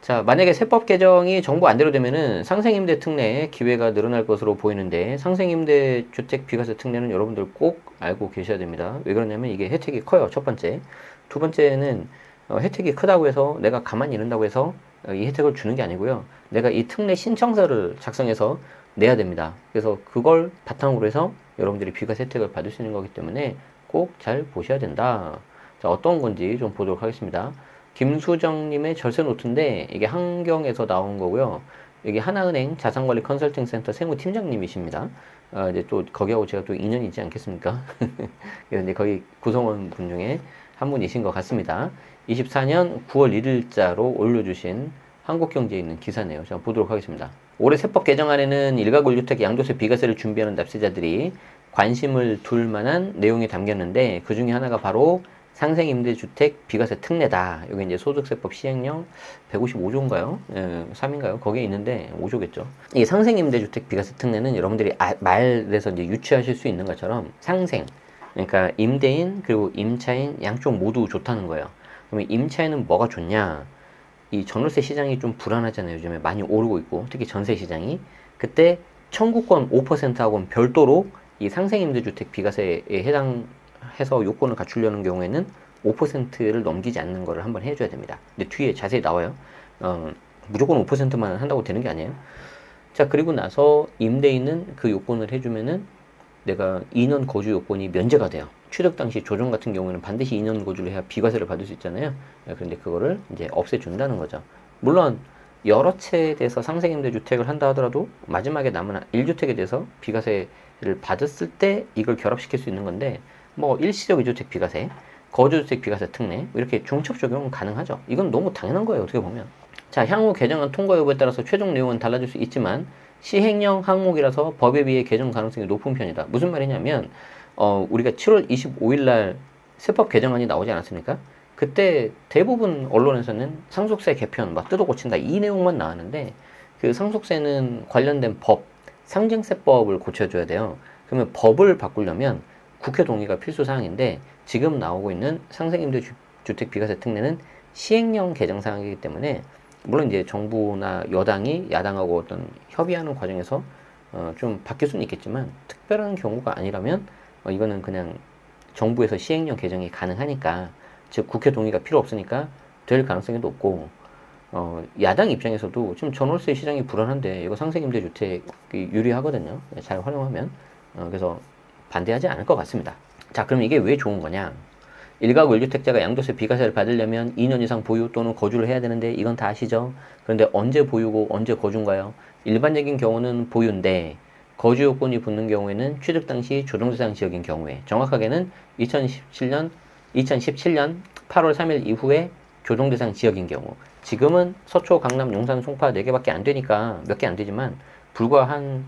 자, 만약에 세법 개정이 정부 안대로 되면은 상생임대 특례 기회가 늘어날 것으로 보이는데 상생임대 주택 비과세 특례는 여러분들 꼭 알고 계셔야 됩니다. 왜 그러냐면 이게 혜택이 커요. 첫 번째. 두 번째는 혜택이 크다고 해서 내가 가만히 있는다고 해서 이 혜택을 주는 게 아니고요. 내가 이 특례 신청서를 작성해서 내야 됩니다. 그래서 그걸 바탕으로 해서 여러분들이 비과세 혜택을 받을 수 있는 거기 때문에 꼭 잘 보셔야 된다. 자, 어떤 건지 좀 보도록 하겠습니다. 김수정님의 절세 노트인데 이게 한경에서 나온 거고요. 여기 하나은행 자산관리 컨설팅센터 세무팀장님이십니다. 이제 또 거기하고 제가 또 인연이 있지 않겠습니까? 그래서 이제 거기 구성원 분 중에 한 분이신 것 같습니다. 24년 9월 1일자로 올려주신 한국경제에 있는 기사네요. 제가 보도록 하겠습니다. 올해 세법 개정안에는 1가구 1주택 양도세 비과세를 준비하는 납세자들이 관심을 둘 만한 내용이 담겼는데 그 중에 하나가 바로 상생임대주택 비과세 특례다. 여기 이제 소득세법 시행령 155조인가요? 3인가요? 거기에 있는데 5조겠죠. 이 상생임대주택 비과세 특례는 여러분들이 말에서 이제 유추하실 수 있는 것처럼 상생, 그러니까 임대인 그리고 임차인 양쪽 모두 좋다는 거예요. 그러면 임차인은 뭐가 좋냐? 이 전월세 시장이 좀 불안하잖아요. 요즘에 많이 오르고 있고 특히 전세 시장이. 그때 청구권 5%하고는 별도로 이 상생임대주택 비과세에 해당해서 요건을 갖추려는 경우에는 5%를 넘기지 않는 거를 한번 해줘야 됩니다. 근데 뒤에 자세히 나와요. 무조건 5%만 한다고 되는 게 아니에요. 자, 그리고 나서 임대인은 그 요건을 해주면은 내가 2년 거주 요건이 면제가 돼요. 취득 당시 조정 같은 경우에는 반드시 2년 거주를 해야 비과세를 받을 수 있잖아요. 그런데 그거를 이제 없애준다는 거죠. 물론 여러 채에 대해서 상생임대주택을 한다 하더라도 마지막에 남은 1주택에 대해서 비과세를 받았을 때 이걸 결합시킬 수 있는 건데 뭐 일시적 2주택 비과세, 거주주택 비과세 특례 이렇게 중첩 적용은 가능하죠. 이건 너무 당연한 거예요. 어떻게 보면. 자, 향후 개정안 통과 여부에 따라서 최종 내용은 달라질 수 있지만 시행령 항목이라서 법에 비해 개정 가능성이 높은 편이다. 무슨 말이냐면 우리가 7월 25일 날 세법 개정안이 나오지 않았습니까? 그때 대부분 언론에서는 상속세 개편 막 뜯어 고친다 이 내용만 나왔는데 그 상속세는 관련된 법, 상증세법을 고쳐줘야 돼요. 그러면 법을 바꾸려면 국회 동의가 필수 사항인데 지금 나오고 있는 상생임대주택 비과세 특례는 시행령 개정 사항이기 때문에 물론 이제 정부나 여당이 야당하고 어떤 협의하는 과정에서 좀 바뀔 수는 있겠지만 특별한 경우가 아니라면 이거는 그냥 정부에서 시행령 개정이 가능하니까 즉 국회 동의가 필요 없으니까 될 가능성이 높고 야당 입장에서도 지금 전월세 시장이 불안한데 이거 상생임대주택이 유리하거든요. 잘 활용하면 그래서 반대하지 않을 것 같습니다. 자, 그럼 이게 왜 좋은 거냐? 1가구 1주택자가 양도세 비과세를 받으려면 2년 이상 보유 또는 거주를 해야 되는데 이건 다 아시죠? 그런데 언제 보유고 언제 거주인가요? 일반적인 경우는 보유인데 거주 요건이 붙는 경우에는 취득 당시 조정대상 지역인 경우에 정확하게는 2017년 8월 3일 이후에 조정대상 지역인 경우 지금은 서초, 강남, 용산, 송파 4개밖에 안 되니까 몇 개 안 되지만 불과 한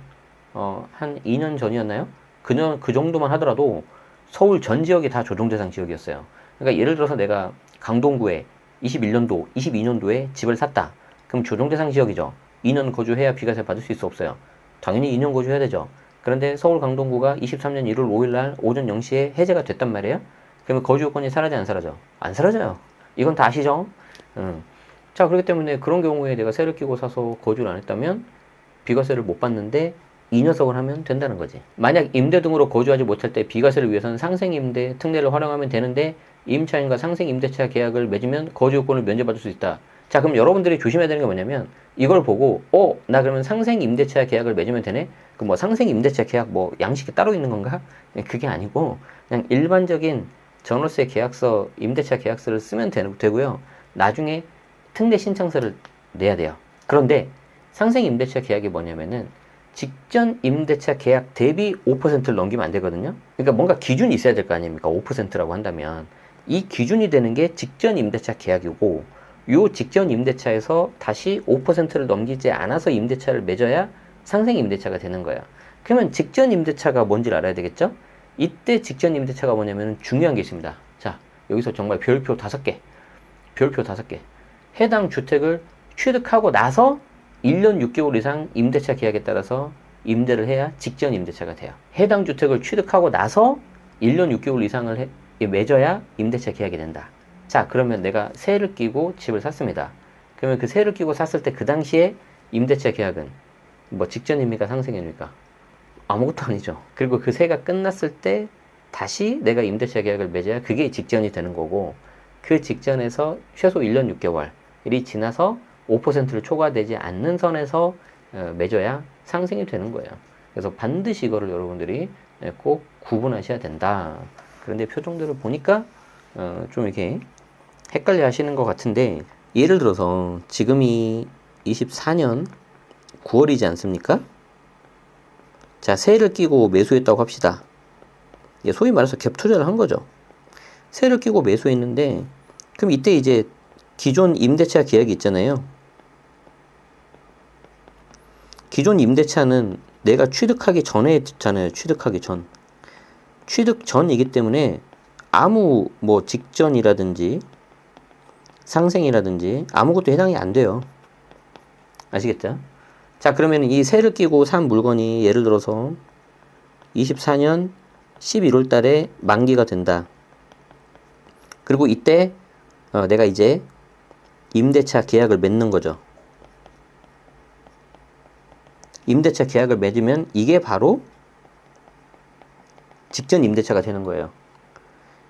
2년 전이었나요? 그 정도만 하더라도 서울 전 지역이 다 조정대상 지역이었어요. 그러니까 예를 들어서 내가 강동구에 21년도, 22년도에 집을 샀다. 그럼 조정대상 지역이죠. 2년 거주해야 비과세 받을 수 있어 없어요? 당연히 2년 거주해야 되죠. 그런데 서울 강동구가 23년 1월 5일 날 오전 0시에 해제가 됐단 말이에요. 그러면 거주 요건이 사라져 안 사라져? 안 사라져요. 이건 다 아시죠? 자, 그렇기 때문에 그런 경우에 내가 세를 끼고 사서 거주를 안 했다면 비과세를 못 받는데 이 녀석을 하면 된다는 거지. 만약 임대 등으로 거주하지 못할 때 비과세를 위해서는 상생임대 특례를 활용하면 되는데 임차인과 상생임대차 계약을 맺으면 거주 요건을 면제받을 수 있다. 자, 그럼 여러분들이 조심해야 되는 게 뭐냐면 이걸 보고 나 그러면 상생임대차 계약을 맺으면 되네? 그 뭐 상생임대차 계약 뭐 양식이 따로 있는 건가? 그게 아니고 그냥 일반적인 전월세 계약서, 임대차 계약서를 쓰면 되고요. 나중에 특례 신청서를 내야 돼요. 그런데 상생임대차 계약이 뭐냐면은 직전 임대차 계약 대비 5%를 넘기면 안 되거든요. 그러니까 뭔가 기준이 있어야 될 거 아닙니까? 5%라고 한다면 이 기준이 되는 게 직전 임대차 계약이고 요 직전 임대차에서 다시 5%를 넘기지 않아서 임대차를 맺어야 상생 임대차가 되는 거예요. 그러면 직전 임대차가 뭔지를 알아야 되겠죠? 이때 직전 임대차가 뭐냐면 중요한 게 있습니다. 자, 여기서 정말 별표 5개. 해당 주택을 취득하고 나서 1년 6개월 이상 임대차 계약에 따라서 임대를 해야 직전 임대차가 돼요. 해당 주택을 취득하고 나서 1년 6개월 이상을 맺어야 임대차 계약이 된다. 자, 그러면 내가 세를 끼고 집을 샀습니다. 그러면 그 세를 끼고 샀을 때 그 당시에 임대차 계약은 뭐 직전입니까? 상생입니까? 아무것도 아니죠. 그리고 그 세가 끝났을 때 다시 내가 임대차 계약을 맺어야 그게 직전이 되는 거고, 그 직전에서 최소 1년 6개월이 지나서 5%를 초과되지 않는 선에서 맺어야 상생이 되는 거예요. 그래서 반드시 이거를 여러분들이 꼭 구분하셔야 된다. 그런데 표정들을 보니까 좀 이렇게 헷갈려 하시는 것 같은데, 예를 들어서 지금이 24년 9월이지 않습니까? 자, 세를 끼고 매수했다고 합시다. 소위 말해서 갭 투자를 한 거죠. 세를 끼고 매수했는데, 그럼 이때 이제 기존 임대차 계약이 있잖아요. 기존 임대차는 내가 취득하기 전에 했잖아요. 취득하기 전. 취득 전이기 때문에 아무 뭐 직전이라든지 상생이라든지 아무것도 해당이 안 돼요. 아시겠죠? 자, 그러면 이 세를 끼고 산 물건이 예를 들어서 24년 11월 달에 만기가 된다. 그리고 이때 내가 이제 임대차 계약을 맺는 거죠. 임대차 계약을 맺으면 이게 바로 직전 임대차가 되는 거예요.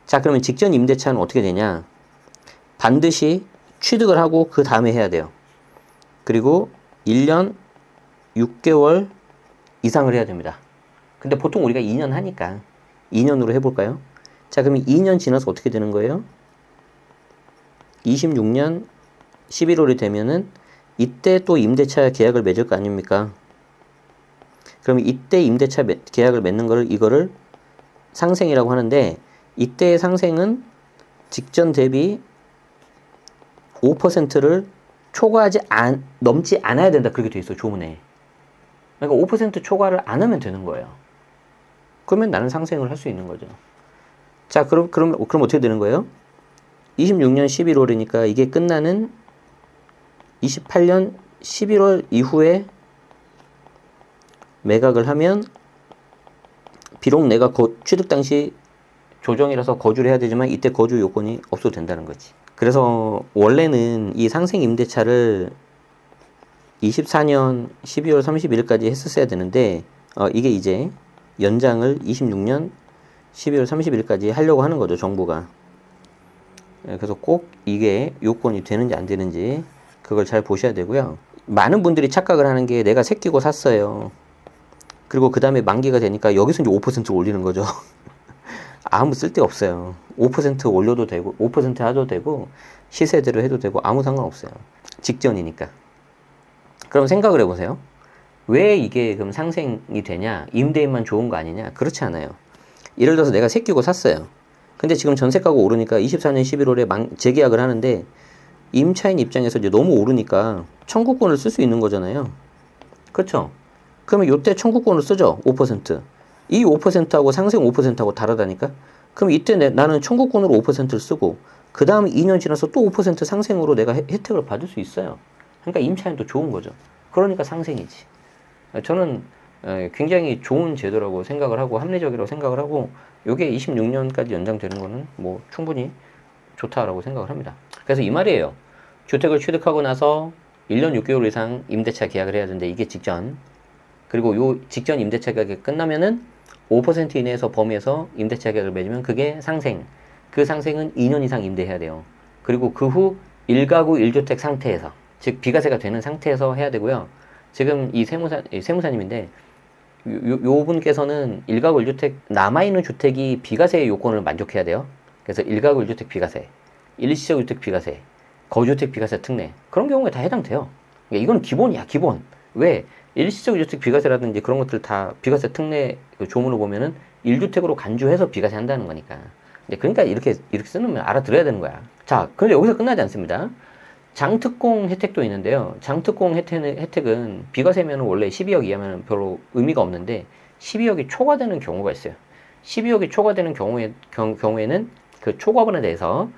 자, 그러면 직전 임대차는 어떻게 되냐? 반드시 취득을 하고 그 다음에 해야 돼요. 그리고 1년 6개월 이상을 해야 됩니다. 근데 보통 우리가 2년 하니까 2년으로 해볼까요? 자, 그러면 2년 지나서 어떻게 되는 거예요? 26년 11월이 되면은 이때 또 임대차 계약을 맺을 거 아닙니까? 그러면 이때 임대차 계약을 맺는 거를 이거를 상생이라고 하는데, 이때의 상생은 직전 대비 5%를 넘지 않아야 된다. 그렇게 돼 있어, 조문에. 그러니까 5% 초과를 안 하면 되는 거예요. 그러면 나는 상생을 할 수 있는 거죠. 자, 그럼 어떻게 되는 거예요? 26년 11월이니까 이게 끝나는 28년 11월 이후에 매각을 하면, 비록 내가 취득 당시 조정이라서 거주를 해야 되지만 이때 거주 요건이 없어도 된다는 거지. 그래서 원래는 이 상생 임대차를 24년 12월 31일까지 했었어야 되는데, 이게 이제 연장을 26년 12월 30일까지 하려고 하는 거죠, 정부가. 그래서 꼭 이게 요건이 되는지 안 되는지 그걸 잘 보셔야 되고요. 많은 분들이 착각을 하는 게, 내가 새 끼고 샀어요. 그리고 그 다음에 만기가 되니까 여기서 이제 5% 올리는 거죠. 아무 쓸데 없어요. 5% 올려도 되고, 5% 하도 되고, 시세대로 해도 되고, 아무 상관없어요. 직전이니까. 그럼 생각을 해보세요. 왜 이게 그럼 상생이 되냐? 임대인만 좋은 거 아니냐? 그렇지 않아요. 예를 들어서 내가 새 끼고 샀어요. 근데 지금 전세가가 오르니까 24년 11월에 재계약을 하는데, 임차인 입장에서 이제 너무 오르니까 청구권을 쓸 수 있는 거잖아요. 그렇죠? 그러면 요때 청구권을 쓰죠. 5%. 이 5%하고 상생 5%하고 다르다니까? 그럼 이때 나는 청구권으로 5%를 쓰고, 그 다음 2년 지나서 또 5% 상생으로 내가 혜택을 받을 수 있어요. 그러니까 임차인도 좋은 거죠. 그러니까 상생이지. 저는 굉장히 좋은 제도라고 생각을 하고, 합리적이라고 생각을 하고, 요게 26년까지 연장되는 거는 뭐 충분히 좋다라고 생각을 합니다. 그래서 이 말이에요. 주택을 취득하고 나서 1년 6개월 이상 임대차 계약을 해야 되는데, 이게 직전. 그리고 요 직전 임대차 계약이 끝나면은 5% 이내에서 범위에서 임대차 계약을 맺으면 그게 상생. 그 상생은 2년 이상 임대해야 돼요. 그리고 그 후 1가구 1주택 상태에서, 즉 비과세가 되는 상태에서 해야 되고요. 지금 이 세무사님인데, 요 분께서는 1가구 1주택, 남아있는 주택이 비과세의 요건을 만족해야 돼요. 그래서 1가구 1주택 비과세, 일시적 주택 비과세, 거주주택 비과세 특례, 그런 경우에 다 해당돼요. 그러니까 이건 기본이야, 기본. 왜? 일시적 주택 비과세라든지 그런 것들 다 비과세 특례 그 조문을 보면은 1주택으로 간주해서 비과세 한다는 거니까. 그러니까 이렇게 쓰면 알아들어야 되는 거야. 자, 그런데 여기서 끝나지 않습니다. 장특공 혜택도 있는데요. 장특공 혜택은 비과세면 원래 12억 이하면 별로 의미가 없는데, 12억이 초과되는 경우가 있어요. 12억이 초과되는 경우에는 그 초과분에 대해서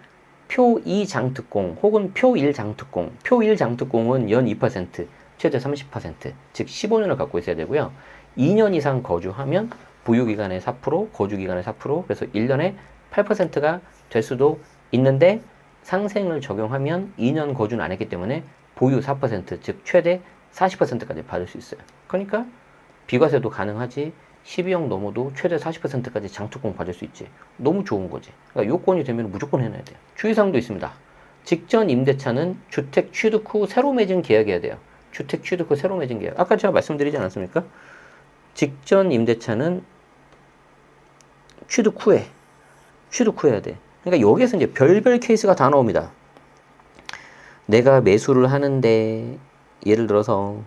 표 2 장특공 혹은 표 1 장특공, 표 1 장특공은 연 2%, 최대 30%, 즉 15년을 갖고 있어야 되고요. 2년 이상 거주하면 보유기간의 4%, 거주기간의 4%, 그래서 1년에 8%가 될 수도 있는데, 상생을 적용하면 2년 거주는 안 했기 때문에 보유 4%, 즉 최대 40%까지 받을 수 있어요. 그러니까 비과세도 가능하지, 12억 넘어도 최대 40%까지 장특공 받을 수 있지. 너무 좋은 거지. 그러니까 요건이 되면 무조건 해놔야 돼요. 주의사항도 있습니다. 직전 임대차는 주택 취득 후 새로 맺은 계약해야 돼요. 주택 취득 후 새로 맺은 계약. 아까 제가 말씀드리지 않았습니까? 직전 임대차는 취득 후에 해야 돼. 그러니까 여기에서 이제 별별 케이스가 다 나옵니다. 내가 매수를 하는데 예를 들어서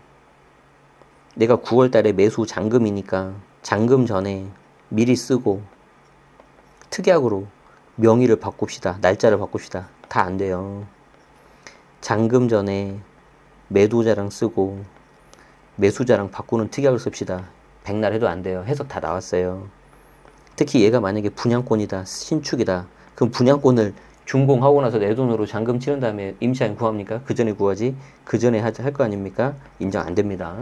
내가 9월 달에 매수 잔금이니까 잔금 전에 미리 쓰고 특약으로 명의를 바꿉시다. 날짜를 바꿉시다. 다 안 돼요. 잔금 전에 매도자랑 쓰고 매수자랑 바꾸는 특약을 씁시다. 백날 해도 안 돼요. 해석 다 나왔어요. 특히 얘가 만약에 분양권이다, 신축이다. 그럼 분양권을 준공하고 나서 내 돈으로 잔금 치른 다음에 임차인 구합니까? 그 전에 구하지? 그 전에 할 거 아닙니까? 인정 안 됩니다.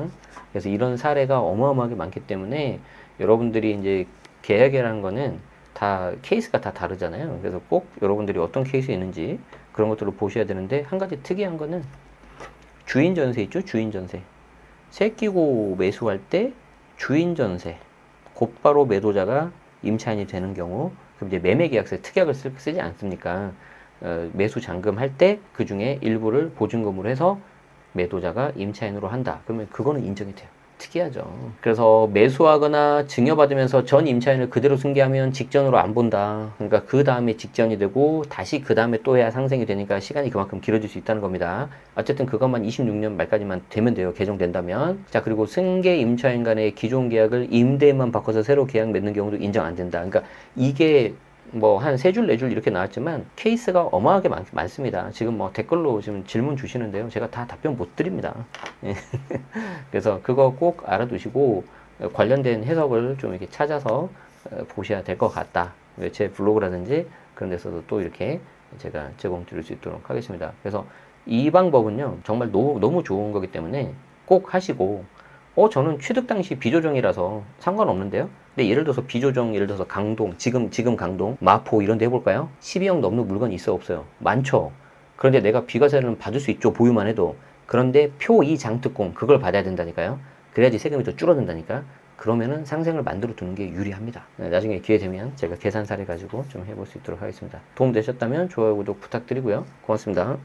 그래서 이런 사례가 어마어마하게 많기 때문에 여러분들이 이제 계약이라는 거는 다 케이스가 다 다르잖아요. 그래서 꼭 여러분들이 어떤 케이스 있는지 그런 것들을 보셔야 되는데, 한 가지 특이한 거는 주인 전세 있죠? 주인 전세. 새 끼고 매수할 때 주인 전세 곧바로 매도자가 임차인이 되는 경우, 그럼 이제 매매계약서에 특약을 쓰지 않습니까? 매수 잔금 할 때 그 중에 일부를 보증금으로 해서 매도자가 임차인으로 한다. 그러면 그거는 인정이 돼요. 특이하죠. 그래서 매수하거나 증여받으면서 전 임차인을 그대로 승계하면 직전으로 안 본다. 그러니까 그 다음에 직전이 되고 다시 그 다음에 또 해야 상생이 되니까 시간이 그만큼 길어질 수 있다는 겁니다. 어쨌든 그것만 26년 말까지만 되면 돼요. 개정된다면. 자, 그리고 승계 임차인 간의 기존 계약을 임대만 바꿔서 새로 계약 맺는 경우도 인정 안 된다. 그러니까 이게 뭐 한 3줄, 4줄 이렇게 나왔지만 케이스가 어마하게 많습니다. 지금 뭐 댓글로 지금 질문 주시는데요. 제가 다 답변 못 드립니다. 그래서 그거 꼭 알아두시고 관련된 해석을 좀 이렇게 찾아서 보셔야 될 것 같다. 제 블로그라든지 그런 데서도 또 이렇게 제가 제공 드릴 수 있도록 하겠습니다. 그래서 이 방법은요, 정말 너무 좋은 거기 때문에 꼭 하시고, 저는 취득 당시 비조정이라서 상관없는데요. 근데 예를 들어서 비조정, 예를 들어서 강동, 지금 강동, 마포 이런 데 해볼까요? 12억 넘는 물건이 있어 없어요? 많죠. 그런데 내가 비과세는 받을 수 있죠. 보유만 해도. 그런데 표 2 장특공 그걸 받아야 된다니까요. 그래야지 세금이 더 줄어든다니까. 그러면은 상생을 만들어 두는 게 유리합니다. 나중에 기회 되면 제가 계산 사례 가지고 좀 해볼 수 있도록 하겠습니다. 도움 되셨다면 좋아요, 구독 부탁드리고요. 고맙습니다.